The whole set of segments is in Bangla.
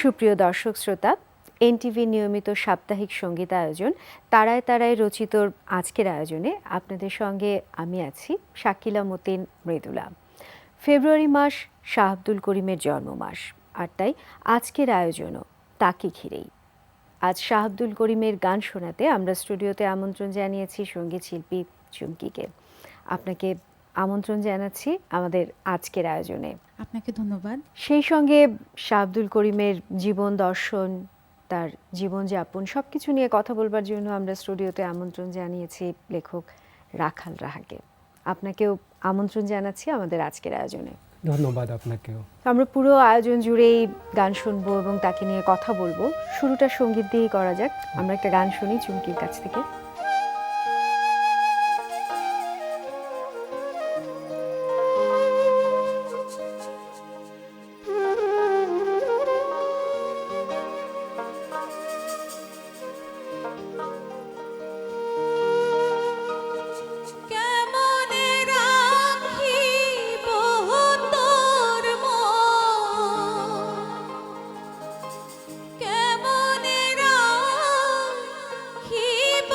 সুপ্রিয় দর্শক শ্রোতা, এনটিভি নিয়মিত সাপ্তাহিক সঙ্গীত আয়োজন তারায় তারায় রচিত আজকের আয়োজনে আপনাদের সঙ্গে আমি আছি শাকিলা মতিন মৃদুলা। ফেব্রুয়ারি মাস শাহ আব্দুল করিমের জন্ম মাস, আর তাই আজকের আয়োজনও তাকে ঘিরেই। আজ শাহ আব্দুল করিমের গান শোনাতে আমরা স্টুডিওতে আমন্ত্রণ জানিয়েছি সঙ্গীত শিল্পী চুমকিকে। আপনাকে আমন্ত্রণ জানাচ্ছি আমাদের আজকের আয়োজনে। আপনাকে ধন্যবাদ। সেই সঙ্গে শাহ আব্দুল করিমের জীবন দর্শন, তার জীবনযাপন সবকিছু নিয়ে কথা বলবার জন্য আমরা স্টুডিওতে আমন্ত্রণ জানিয়েছি লেখক রাখাল রাহাকে। আপনাকেও আমন্ত্রণ জানাচ্ছি আমাদের আজকের আয়োজনে। ধন্যবাদ আপনাকেও। আমরা পুরো আয়োজন জুড়েই গান শুনবো এবং তাকে নিয়ে কথা বলবো। শুরুটা সঙ্গীত দিয়েই করা যাক। আমরা একটা গান শুনি চুমকির কাছ থেকে। কেমনে রাখিব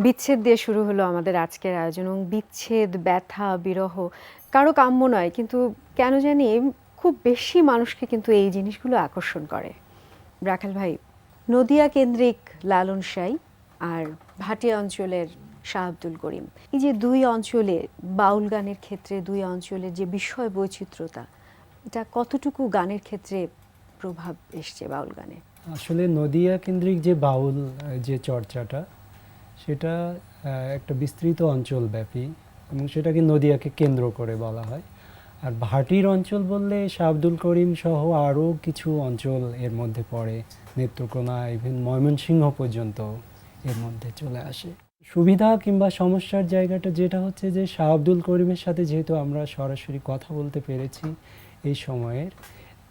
বিচ্ছেদ দিয়ে শুরু হলো আমাদের আজকের আয়োজন এবং বিচ্ছেদ, ব্যথা, বিরহ কারো কাম্য নয়, কিন্তু কেন জানি খুব বেশি মানুষকে কিন্তু এই জিনিসগুলো আকর্ষণ করে। রাখাল ভাই, নদিয়া কেন্দ্রিক লালন সাঁই আর ভাটিয়া অঞ্চলের শাহ আব্দুল করিম, এই যে দুই অঞ্চলে বাউল গানের ক্ষেত্রে দুই অঞ্চলের যে বিষয় বৈচিত্র্যতা, এটা কতটুকু গানের ক্ষেত্রে প্রভাব এসছে বাউল গানে? আসলে নদিয়া কেন্দ্রিক যে বাউল যে চর্চাটা, সেটা একটা বিস্তৃত অঞ্চলব্যাপী এবং সেটাকে নদিয়াকে কেন্দ্র করে বলা হয়। আর ভাটির অঞ্চল বললে শাহ আব্দুল করিম সহ আরও কিছু অঞ্চল এর মধ্যে পড়ে, নেত্রকোনা ইভেন ময়মনসিংহ পর্যন্ত এর মধ্যে চলে আসে। সুবিধা কিংবা সমস্যার জায়গাটা যেটা হচ্ছে যে শাহ আব্দুল করিমের সাথে যেহেতু আমরা সরাসরি কথা বলতে পেরেছি এই সময়ের,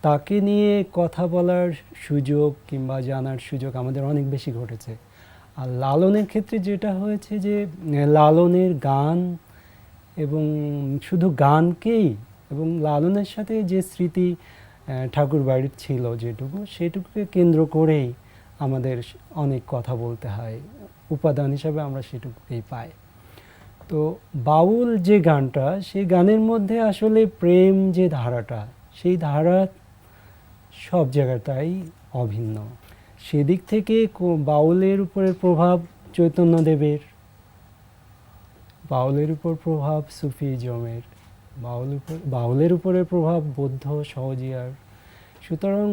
তাকে নিয়ে কথা বলার সুযোগ কিংবা জানার সুযোগ আমাদের অনেক বেশি ঘটেছে। আর লালনের ক্ষেত্রে যেটা হয়েছে যে লালনের গান এবং শুধু গানকেই এবং লালনের সাথে যে স্মৃতি ঠাকুর বাড়ির ছিল যেটুকু, সেটুকুকে কেন্দ্র করেই আমাদের অনেক কথা বলতে হয়, উপাদান হিসাবে আমরা সেটুকুকেই পাই। তো বাউল যে গানটা, সেই গানের মধ্যে আসলে প্রেম যে ধারাটা, সেই ধারা সব জায়গাটাই অভিন্ন। সেদিক থেকে বাউলের উপরের প্রভাব চৈতন্যদেবের, বাউলের উপর প্রভাব সুফিজমের, বাউলের উপরে প্রভাব বৌদ্ধ সহজিয়ার। সুতরাং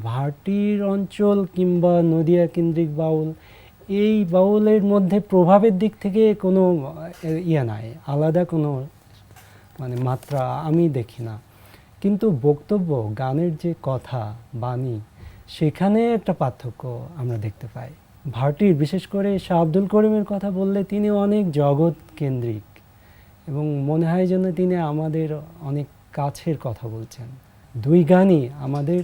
ভাটির অঞ্চল কিংবা নদিয়া কেন্দ্রিক বাউল, এই বাউলের মধ্যে প্রভাবের দিক থেকে কোনো নাই, আলাদা কোনো মাত্রা আমি দেখি না। কিন্তু বক্তব্য, গানের যে কথা বাণী, সেখানে একটা পার্থক্য আমরা দেখতে পাই। ভাটির বিশেষ করে শাহ আব্দুল করিমের কথা বললে তিনি অনেক জগৎ কেন্দ্রিক এবং মনে হয় যেন তিনি আমাদের অনেক কাছের কথা বলছেন। দুই গানই আমাদের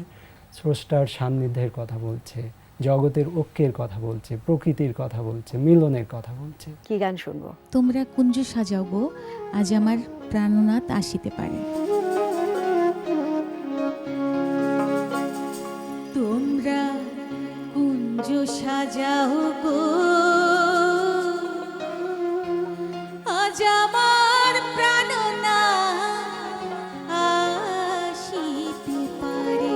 স্রষ্টার সান্নিধ্যের কথা বলছে, জগতের ঐক্যের কথা বলছে, প্রকৃতির কথা বলছে, মিলনের কথা বলছে। কি গান শুনবো? তোমরা কুঞ্জ সাজাও গো, আজ আমার প্রাণনাথ আসিতে পারে। তোমরা কুঞ্জ সাজাও গো, আজ আমার প্রাণনাথ আসিতে পারে।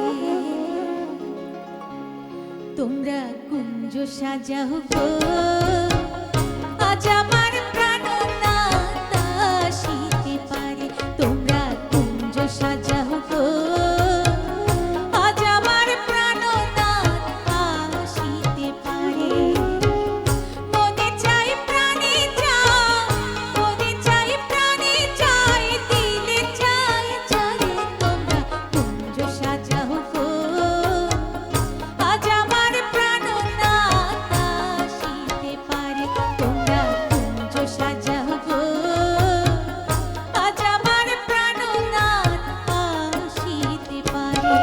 তোমরা কুঞ্জ সাজাও গো, আজ আমার প্রাণনাথ আসিতে পারে। তোমরা কুঞ্জ সাজাও গো, আজ আমার প্রাণনাথ আসিতে পারে। মনে চাই প্রাণে চাই, মনে চাই প্রাণে চাই, দিলে চাই চারে। তোমরা কুঞ্জ সাজাও গো, আজ আমার প্রাণনাথ আসিতে পারে। তোমরা কুঞ্জ সাজাও গো, আজ আমার প্রাণনাথ আসিতে পারে।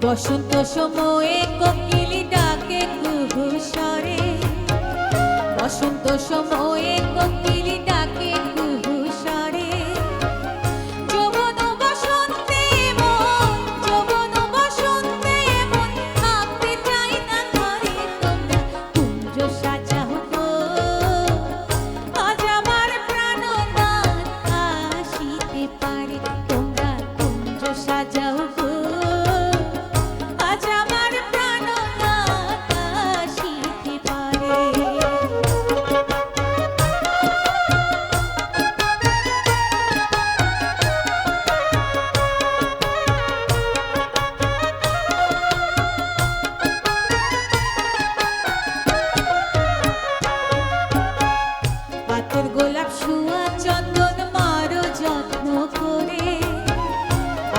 বসন্ত সময়ে কোকিলি ডাকে কুহু স্বরে, বসন্ত সময়ে কোকিলি ডাকে কুহু স্বরে। যৌবন বসন্তে মন, যৌবন বসন্তে মন, থাকতে চাই না ঘরে। তোমরা কুঞ্জ সাজাও গো, আজ আমার প্রাণনাথ আসিতে পারে। তোমরা কুঞ্জ সাজাও গো, আজ আমার প্রাণনাথ আসিতে পারে। আতর গোলাপ শুয়া চন্দন মারো যত্ন করে,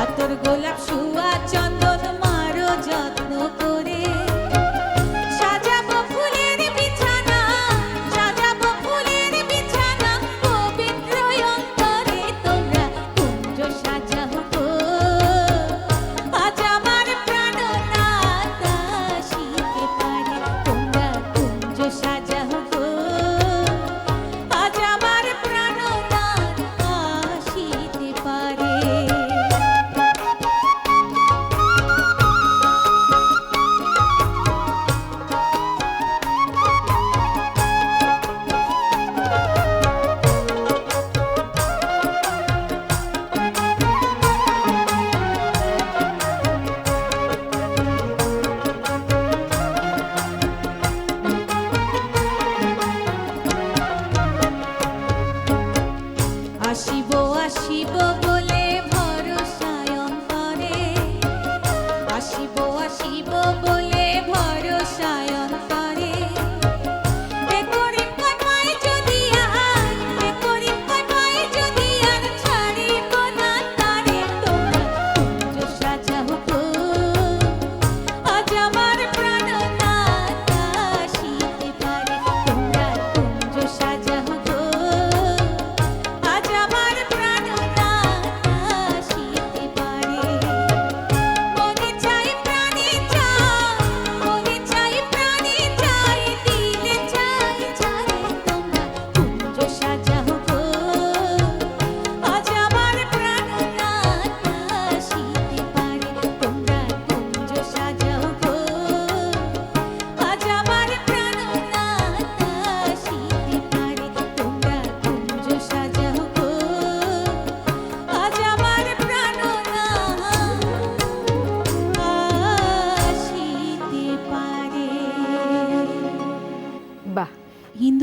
আতর গোলাপ শুয়া চন্দন মারো যত্ন করে।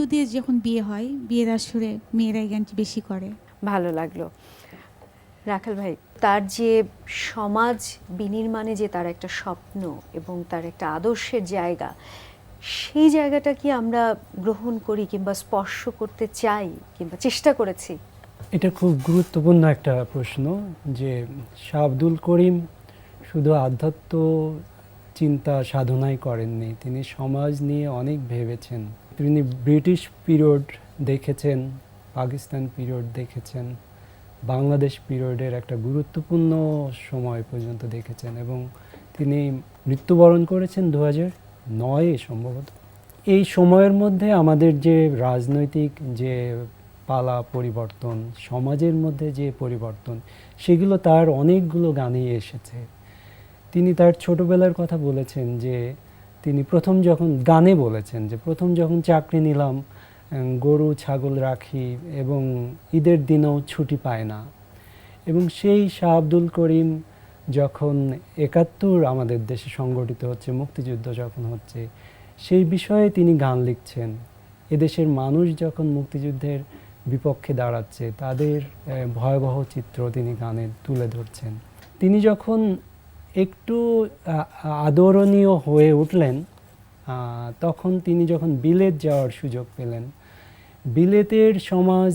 হিন্দুদের যখন বিয়ে হয়, বিয়ের আসরে মেয়েরা এই গানটি বেশি করে। ভালো লাগলো। রাখাল ভাই, তার যে সমাজ বিনির্মাণে যে তার একটা স্বপ্ন এবং তার একটা আদর্শের জায়গা, সেই জায়গাটা কি আমরা গ্রহণ করি কিংবা স্পর্শ করতে চাই কিংবা চেষ্টা করেছি? এটা খুব গুরুত্বপূর্ণ একটা প্রশ্ন, যে শাহ আব্দুল করিম শুধু আধ্যাত্ম চিন্তা সাধনাই করেননি, তিনি সমাজ নিয়ে অনেক ভেবেছেন। তিনি ব্রিটিশ পিরিয়ড দেখেছেন, পাকিস্তান পিরিয়ড দেখেছেন, বাংলাদেশ পিরিয়ডের একটা গুরুত্বপূর্ণ সময় পর্যন্ত দেখেছেন, এবং তিনি মৃত্যুবরণ করেছেন 2009 সম্ভবত। এই সময়ের মধ্যে আমাদের যে রাজনৈতিক যে পালা পরিবর্তন, সমাজের মধ্যে যে পরিবর্তন, সেগুলো তার অনেকগুলো গানেই এসেছে। তিনি তার ছোটবেলার কথা বলেছেন, যে তিনি প্রথম যখন গানে বলেছেন যে প্রথম যখন চাকরি নিলাম, গরু ছাগল রাখি এবং ঈদের দিনেও ছুটি পায় না। এবং সেই শাহ আব্দুল করিম যখন 71 আমাদের দেশে সংগঠিত হচ্ছে, মুক্তিযুদ্ধ যখন হচ্ছে, সেই বিষয়ে তিনি গান লিখছেন। এদেশের মানুষ যখন মুক্তিযুদ্ধের বিপক্ষে দাঁড়াচ্ছে, তাদের ভয়াবহ চিত্র তিনি গানে তুলে ধরছেন। তিনি যখন একটু আদরণীয় হয়ে উঠলেন, তখন তিনি যখন বিলেত যাওয়ার সুযোগ পেলেন, বিলেতের সমাজ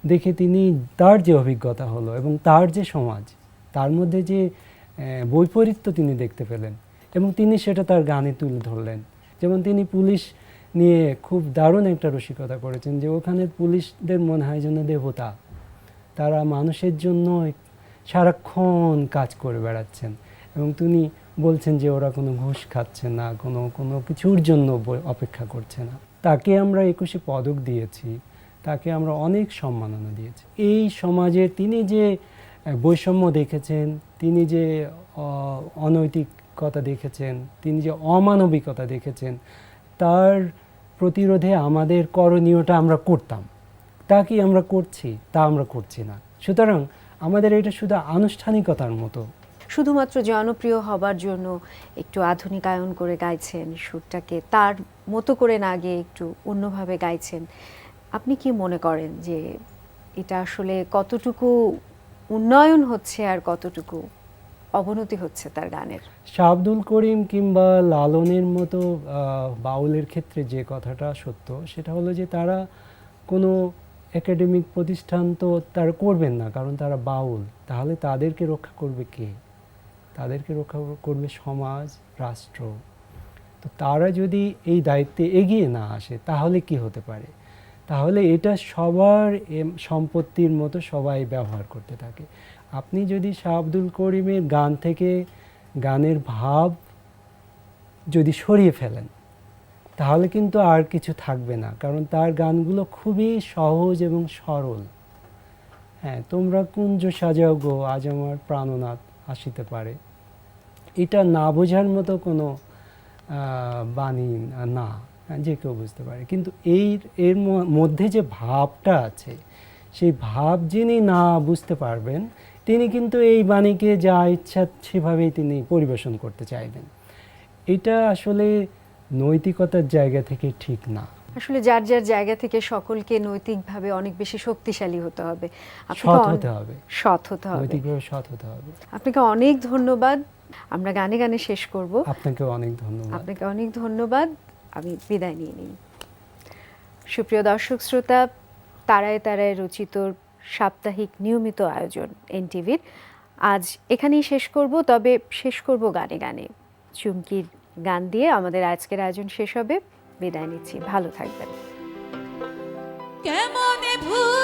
দেখে তিনি, তার যে অভিজ্ঞতা হলো এবং তার যে সমাজ, তার মধ্যে যে বৈপরীত্য তিনি দেখতে পেলেন, এবং তিনি সেটা তার গানে তুলে ধরলেন। যেমন তিনি পুলিশ নিয়ে খুব দারুণ একটা রসিকতা করেছেন, যে ওখানের পুলিশদের মনে হয় যেন দেবতা, তারা মানুষের জন্য সারাক্ষণ কাজ করে বেড়াচ্ছেন, এবং তিনি বলছেন যে ওরা কোনো ঘুষ খাচ্ছে না, কোনো কিছুর জন্য অপেক্ষা করছে না। তাকে আমরা 21শে পদক দিয়েছি, তাকে আমরা অনেক সম্মাননা দিয়েছি। এই সমাজে তিনি যে বৈষম্য দেখেছেন, তিনি যে অনৈতিকতা দেখেছেন, তিনি যে অমানবিকতা দেখেছেন, তার প্রতিরোধে আমাদের করণীয়টা আমরা করতাম। তা কি আমরা করছি? তা আমরা করছি না। সুতরাং আমাদের এটা শুধু আনুষ্ঠানিকতার মতো। শুধুমাত্র জনপ্রিয় হবার জন্য একটু আধুনিকায়ন করে গাইছেন, সুরটাকে তার মতো করে না গিয়ে একটু অন্যভাবে গাইছেন। আপনি কি মনে করেন যে এটা আসলে কতটুকু উন্নয়ন হচ্ছে আর কতটুকু অবনতি হচ্ছে তার গানের? শাহ আব্দুল করিম কিংবা লালনের মতো বাউলের ক্ষেত্রে যে কথাটা সত্য, সেটা হলো যে তারা কোনো একাডেমিক প্রতিষ্ঠান তো তারা করবেন না, কারণ তারা বাউল। তাহলে তাদেরকে রক্ষা করবে কে? তাদেরকে রক্ষা করবে সমাজ, রাষ্ট্র। তো তারা যদি এই দায়িত্বে এগিয়ে না আসে, তাহলে কি হতে পারে? তাহলে এটা সবার সম্পত্তির মতো সবাই ব্যবহার করতে থাকে। আপনি যদি শাহ আব্দুল করিমের গান থেকে গানের ভাব যদি সরিয়ে ফেলেন, তাহলে কিন্তু আর কিছু থাকবে না, কারণ তার গানগুলো খুবই সহজ এবং সরল। হ্যাঁ, তোমরা কুঞ্জ সাজাও গো, আজ আমার প্রাণনাথ আসিতে পারে, এটা না বোঝার মতো কোনো বাণী না, যে কেউ বুঝতে পারে। কিন্তু এর মধ্যে যে ভাবটা আছে, সেই ভাব যিনি না বুঝতে পারবেন, তিনি কিন্তু এই বাণীকে যা ইচ্ছা সেভাবেই তিনি পরিবেশন করতে চাইবেন। এটা আসলে নৈতিকতার জায়গা থেকে ঠিক না। আসলে যার যার জায়গা থেকে সকলকে নৈতিকভাবে অনেক বেশি শক্তিশালী হতে হবে, সৎ হতে হবে, সৎ হতে হবে, নৈতিকভাবে সৎ হতে হবে। আপনাকে অনেক ধন্যবাদ। আমরা গানে গানে শেষ করব। আপনাকে অনেক ধন্যবাদ। আপনাকে অনেক ধন্যবাদ। আমি বিদায় নিয়ে নিই। সুপ্রিয় দর্শক শ্রোতা, তারায় তারায় রচিত সাপ্তাহিক নিয়মিত আয়োজন এনটিভির আজ এখানেই শেষ করব। তবে শেষ করব গানে গানে, চুমকির গান দিয়ে আমাদের আজকের আয়োজন শেষ হবে। বিদায় নিচ্ছি, ভালো থাকবেন। কেমনে ভুল